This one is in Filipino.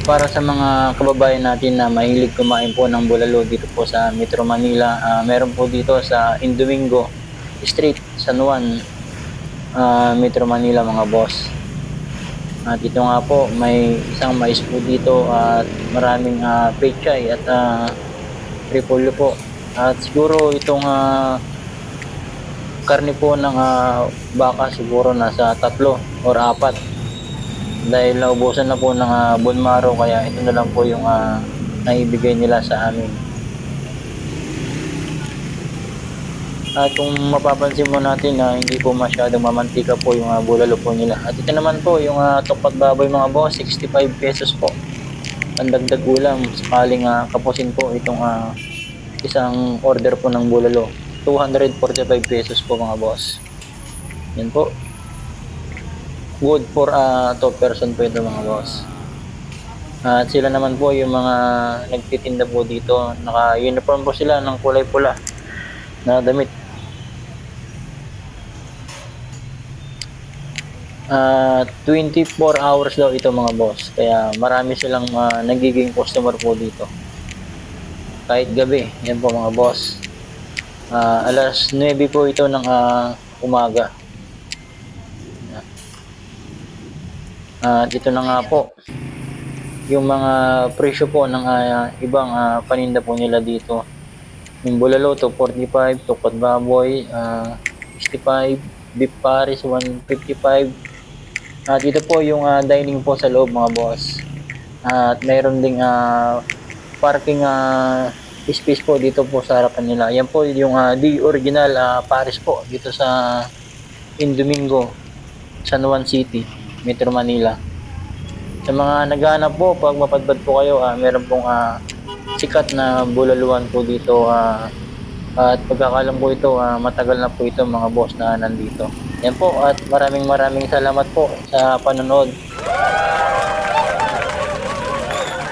Para sa mga kababayan natin na mahilig kumain po ng bulalo dito po sa Metro Manila, meron po dito sa Indomingo Street, San Juan, Metro Manila mga boss. At ito nga po, may isang mais po dito at maraming pechay at repolyo po. At siguro itong karne po ng baka siguro nasa 3 or 4 dahil naubusan na po ng bone marrow, kaya ito na lang po yung naibigay nila sa amin. At kung mapapansin mo natin na hindi po masyadong mamantika po yung bulalo po nila. At ito naman po yung tokpat baboy mga boss, 65 pesos po. Ang dagdag ulam sakaling kapusin po itong isang order po ng bulalo. 245 pesos po mga boss. Yan po. Good for 2 person po ito mga boss. At sila naman po yung mga nagtitinda po dito. Naka-uniform po sila ng kulay pula na damit. 24 hours daw ito mga boss. Kaya marami silang nagiging customer po dito. Kahit gabi. Yan po mga boss. Alas 9 po ito ng umaga. Dito na nga po yung mga presyo po ng ibang paninda po nila dito. Yung bulalo to 45, tukot baboy 65, beef paris 155. Dito po yung dining po sa loob mga boss. At mayroon ding parking space po dito po sa harapan nila. Yan po yung the original paris po dito sa Indomingo, San Juan City, Metro Manila. Sa mga naghahanap po, pag mapadpad po kayo, meron pong sikat na bulaluan po dito. At pagkakalam po ito, matagal na po ito mga boss na nandito. Yan po, at maraming salamat po sa panonood.